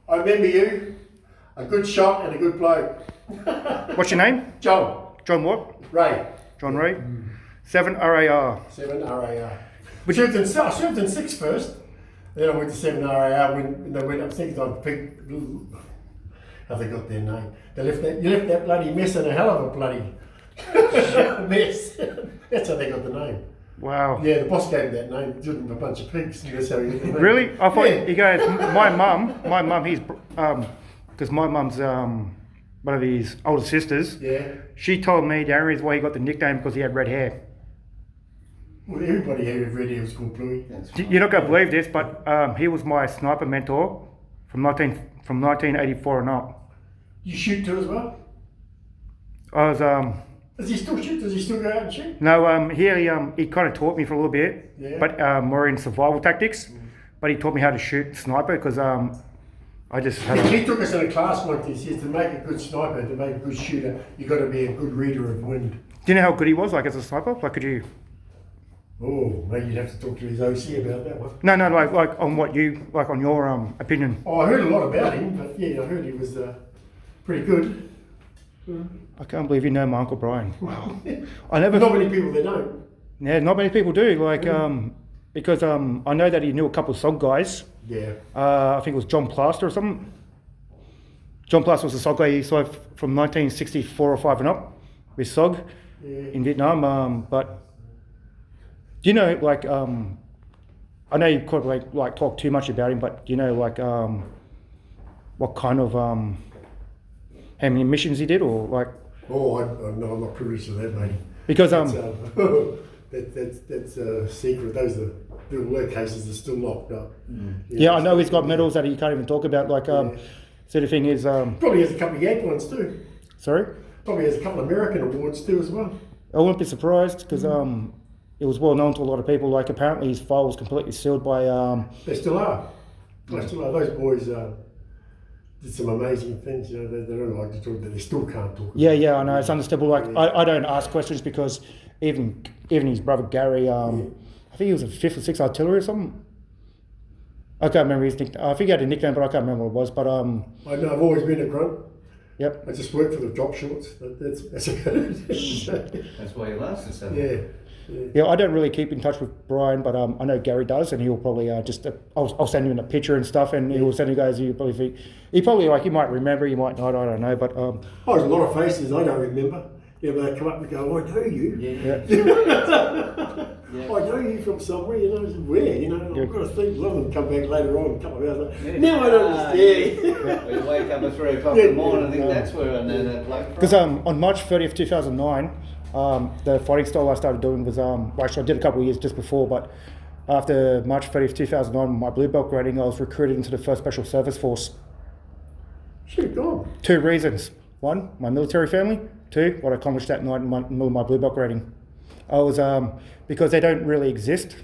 I remember you. A good shot and a good bloke. What's your name? John. John what? Ray. John Ray. 7 RAR. 7 RAR. I served in 6 first. Then I went to 7 RAR when they went up second. I picked. I forgot their name. You left that bloody mess in a hell of a bloody mess. That's how they got the name. Wow. Yeah, the boss gave him that name. Didn't a bunch of pigs. That's how he got the name. Really? I thought he goes. My mum. He's because my mum's one of his older sisters. Yeah. She told me the only reason why he got the nickname because he had red hair. Well, everybody here with red hair was called Bluey. You're not gonna believe this, but he was my sniper mentor from 1984 and up. You shoot too as well? I was Does he still shoot? Does he still go out and shoot? No, he kind of taught me for a little bit, Yeah. but more in survival tactics. But he taught me how to shoot sniper because I just had He took us in a class once. He says to make a good sniper, to make a good shooter, you've got to be a good reader of wind. Do you know how good he was, like as a sniper? Like, could you? Oh, maybe you'd have to talk to his OC about that one. No, like on what you like on your opinion. Oh, I heard a lot about him, but yeah, I heard he was pretty good. I can't believe you know my Uncle Brian. Wow. I never. Not many people that don't. Yeah, not many people do. Like because I know that he knew a couple of SOG guys. Yeah. I think it was John Plaster or something. John Plaster was a SOG guy. He served from 1964 or 5 and up with SOG in Vietnam. But do you know, like, I know you could like talk too much about him, but do you know, like, what kind of how many missions he did, or like? Oh, no, I'm not privileged to that, mate. Because that's a secret. Those are the work cases are still locked up. Yeah, I know he's got medals that he can't even talk about. Like, so the thing is, probably has a couple of Yank ones too. Sorry. Probably has a couple of American awards too as well. I wouldn't be surprised because it was well known to a lot of people. Like, apparently his file was completely sealed by. They still are. They still are. Those boys did some amazing things. You know, they don't like to talk, but they still can't talk. Yeah, I know. It's understandable. Like, I don't ask questions because even his brother Gary, I think he was a 5th or 6th artillery or something. I can't remember his nickname. I think he had a nickname, but I can't remember what it was. But I know I've always been a grunt. Yep. I just work for the drop shorts. That's That's why you lasted so long. Yeah, I don't really keep in touch with Brian, but I know Gary does, and he'll probably I'll send him a picture and stuff, and he'll send you guys. He probably like, you might remember, you might not, I don't know, but there's a lot of faces I don't remember. Yeah, but they come up and go, I know you. I know you from somewhere, you know, where, you know, I've got to think. A lot of them come back later on, a couple of hours later. Now I understand. We wake up at 3 o'clock in the morning, I think that's where I know that bloke. Because on March 30th, 2009, the fighting style I started doing was, actually I did a couple of years just before, but after March 30th, 2009, my blue belt grading, I was recruited into the 1st Special Service Force. Shit, gone. 2 reasons. 1, my military family. 2, what I accomplished that night in my blue belt grading. I was because they don't really exist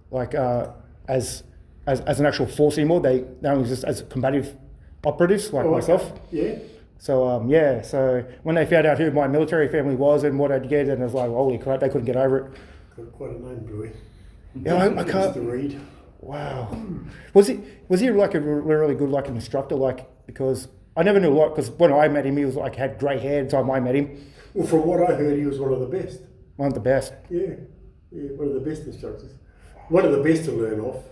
like as an actual force anymore. They only exist as combative operatives like myself. Yeah. So so when they found out who my military family was and what I'd get, and it was like, holy crap, they couldn't get over it. Got quite a name, Bluey. Yeah, I can't. Mr. Reed. Wow. Was he like a really good like instructor? Like, because I never knew a lot, because when I met him, he was like had grey hair. The time I met him. Well, from what I heard, he was one of the best. One of the best. Yeah, one of the best instructors. One of the best to learn off.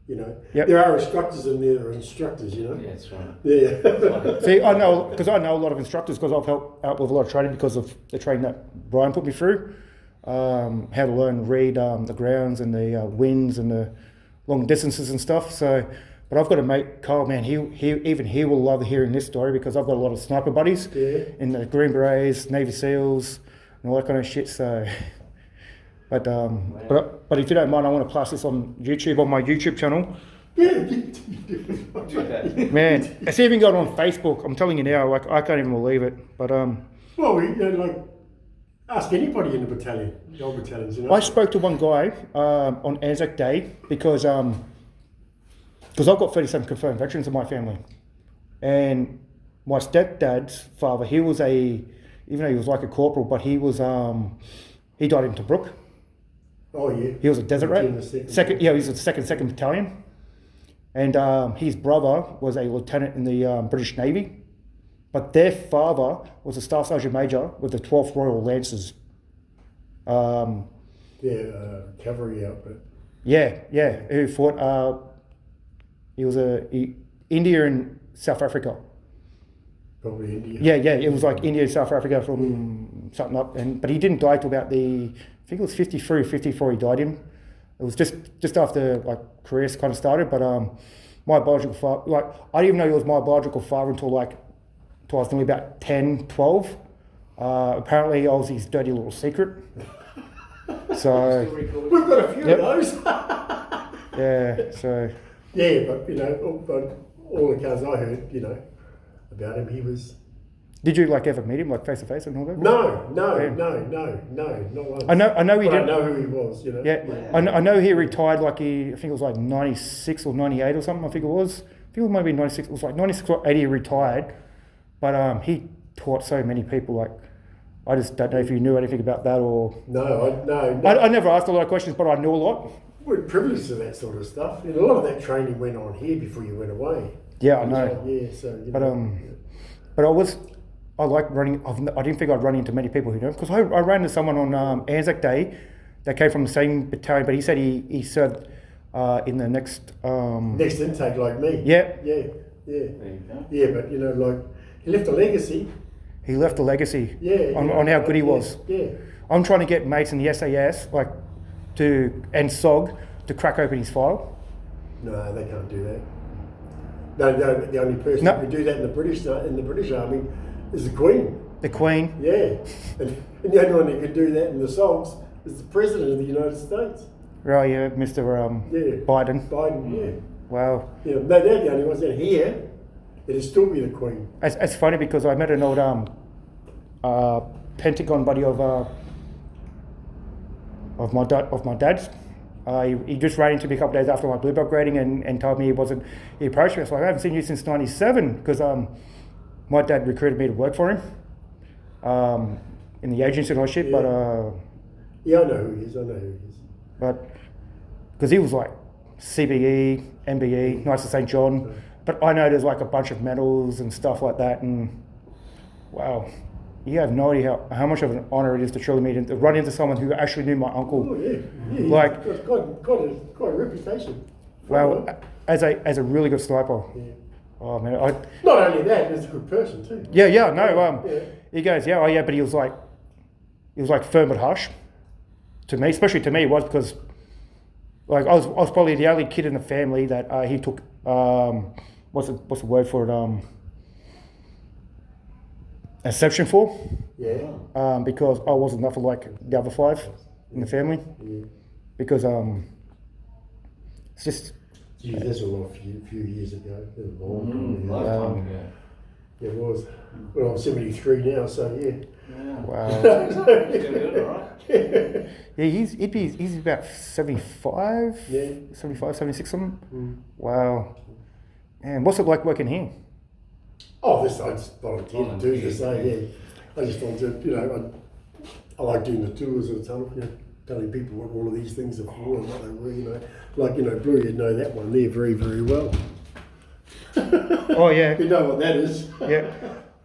You know, There are instructors and there are instructors. You know. Yeah, that's right. Yeah. See, I know a lot of instructors because I've helped out with a lot of training because of the training that Brian put me through. How to learn, read the grounds and the winds and the long distances and stuff. So, but I've got a mate, Carl, man, he will love hearing this story because I've got a lot of sniper buddies in the Green Berets, Navy SEALs, and all that kind of shit. So, but if you don't mind, I want to pass this on YouTube, on my YouTube channel. Man, it's even got on Facebook. I'm telling you now, like, I can't even believe it. But well, like, ask anybody in the battalion, the old battalions. You know. I spoke to one guy on Anzac Day because I've got 37 confirmed veterans in my family, and my stepdad's father, he was even though he was like a corporal, but he was he died in Tobruk. Oh yeah. He was a desert rat. Second He was a second battalion, and his brother was a lieutenant in the British Navy, but their father was a Staff Sergeant Major with the 12th Royal Lancers. Cavalry outfit. Yeah, who fought. He was India and South Africa. Probably India. Yeah, it was like India and South Africa from something up, but he didn't die till about I think it was 53 or 54 he died in. It was just after like careers kind of started, but my biological father, like I didn't even know he was my biological father until I was only about 10, 12. Apparently I was his dirty little secret. So We've got a few of those. yeah, so yeah, but all the cars I heard, about him, he was. did you like ever meet him like face to face and all that? No, not once. I know he But did. I know who he was. Yeah, I know he retired I think it was like 96 or 98 or something. I think it was maybe 96. It was like 96 or 80 he retired, but he taught so many people. Like I just don't know if you knew anything about that or. No. I never asked a lot of questions, but I knew a lot. We're privileged to that sort of stuff. A lot of that training went on here before you went away. Yeah, I know. Yeah, so. But I like running. I didn't think I'd run into many people who know, because I ran into someone on Anzac Day that came from the same battalion, but he said he served in the next. Next intake, like me. Yeah. Yeah. There you go. Yeah, but he left a legacy. He left a legacy. Yeah. On how good he was. Yeah. I'm trying to get mates in the SAS and SOG to crack open his file. No, they can't do that. No, the only person who can do that in the British Army is the Queen. The Queen. Yeah, and the only one who can do that in the SOGs is the President of the United States. Right, yeah, Mr. Biden. Biden, yeah. Wow. Yeah, they're the only ones that here. It'll still be the Queen. It's funny because I met an old Pentagon buddy of my dad's. He just ran into me a couple of days after my blue belt grading and told me he approached me. I was like, I haven't seen you since '97 because my dad recruited me to work for him in the agency and all shit. Yeah. But yeah, I know who he is. But because he was like CBE, MBE, Knights of St. John. But I know there's like a bunch of medals and stuff like that. And wow, you have no idea how much of an honour it is to truly meet and to run into someone who actually knew my uncle. Oh yeah. Like, he's got quite a reputation. Well, as a really good sniper. Yeah. Oh man, Not only that, he's a good person too. no. Yeah. He goes, but he was like firm but harsh to me, especially to me. It was because like I was probably the only kid in the family that he took what's the word for it exception for. Yeah. Because I wasn't nothing like the other five in the family. Yeah. Because it's just. Gee, that's a few years ago. It was a long time ago. Lifetime ago. Yeah, it was. Well, I'm 73 now, so yeah. Wow. Still good, all right. Yeah, he's about 75, Yeah. 75, 76 something. Mm. Wow. Man, what's it like working here? Oh, I just volunteered to do this. Yeah. I just volunteered. I like doing the tours of the tunnel. Telling people what all of these things are for and what they were. Like BLUEY, you'd know that one there very, very well. Oh yeah. You know what that is. Yeah,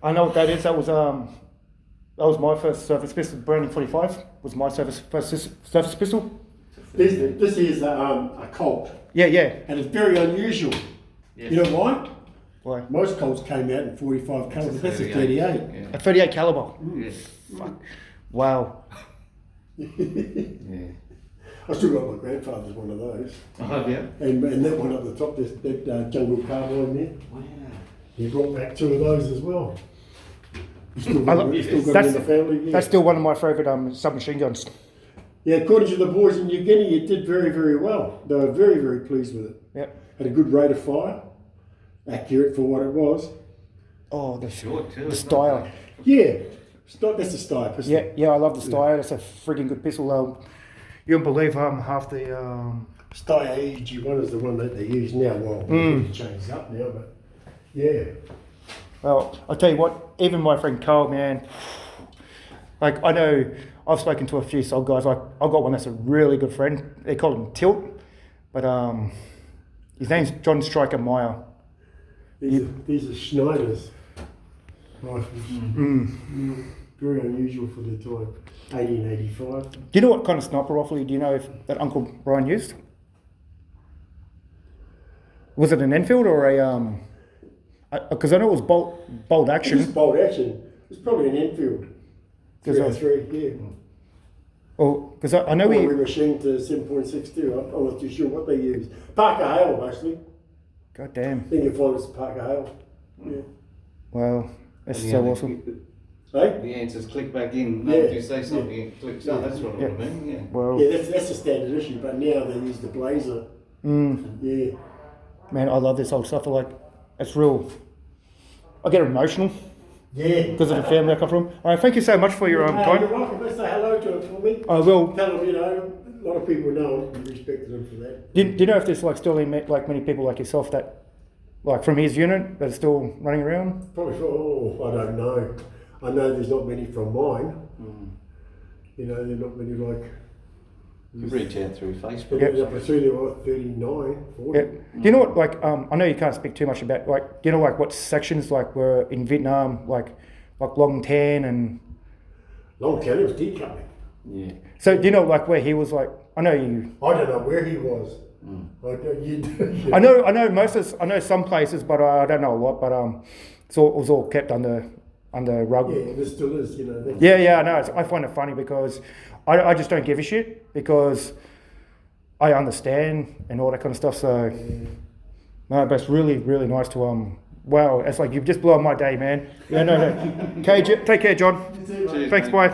I know what that is. That was my first surface pistol. Browning 45 was my first surface pistol. This is a Colt. Yeah. And it's very unusual. Yes. You know why? Why? Most Colts came out in 45 caliber. That's a 38. Yeah. A 38 caliber. Yes. Fuck. Wow. Yeah. I still got my grandfather's one of those. Oh, yeah. And that one up the top, that jungle carbine there. Wow. He brought back two of those as well. He's still I got, love- he's still got that's- them in the family. Yeah. That's still one of my favourite submachine guns. Yeah, according to the boys in New Guinea, it did very, very well. They were very, very pleased with it. Yep. Had a good rate of fire, accurate for what it was. Oh, Short too. the it's not style. bad. Yeah, that's a Steyr pistol. Yeah, I love the style. That's a frigging good pistol. You don't believe half the. Steyr AEG1 is the one that they use now. Well, it's changed up now, but yeah. Well, I'll tell you what. Even my friend Carl, man. Like I know, I've spoken to a few soul guys. Like I've got one that's a really good friend. They call him Tilt, but His name's John Striker Meyer. These are Schneider's rifles. Very unusual for the time. 1885. Do you know what kind of sniper rifle do you know if that Uncle Brian used? Was it an Enfield or a because I know it was bolt action. It's bolt action. It's probably an Enfield. 303, yeah. Oh, because I know We machined to 7.62. I'm not too sure what they use. Parker Hale, mostly. God damn. I think you'll find it's Parker Hale. Yeah. Wow, that's And so the awesome. answer- The answers click back in. No, Yeah. if you say something, it clicks. Oh, that's what I mean. Yeah. Well, Yeah, that's a standard issue, but now they use the Blazer. Yeah. man, I love this old stuff. I like, it's real. I get emotional Yeah. because of the family I come from. All right, thank you so much for your You're time. welcome. Let's say hello to him for me. I will. Tell them, a lot of people know him and respected him for that. Do you know if there's like still like many people like yourself that, like from his unit, that are still running around? Probably I don't know. I know there's not many from mine. There's not many like. You reach out through Facebook. Yep. I see there were 39, 40. Yeah. Do you know what, like, I know you can't speak too much about, like, do you know, like, what sections, like, were in Vietnam, like Long Tan and... Long Tan, it was decoming. Yeah. So, do you know, like, where he was, like, I know you... I don't know where he was. I know some places, but I don't know a lot, but it was all kept under rug. Yeah, there still is, that's- Yeah, I know. I find it funny because I just don't give a shit because I understand and all that kind of stuff. So, no, but it's really, really nice to wow. It's like you've just blown my day, man. Yeah, no. Okay, take care, John. Cheers, Thanks, mate. bye.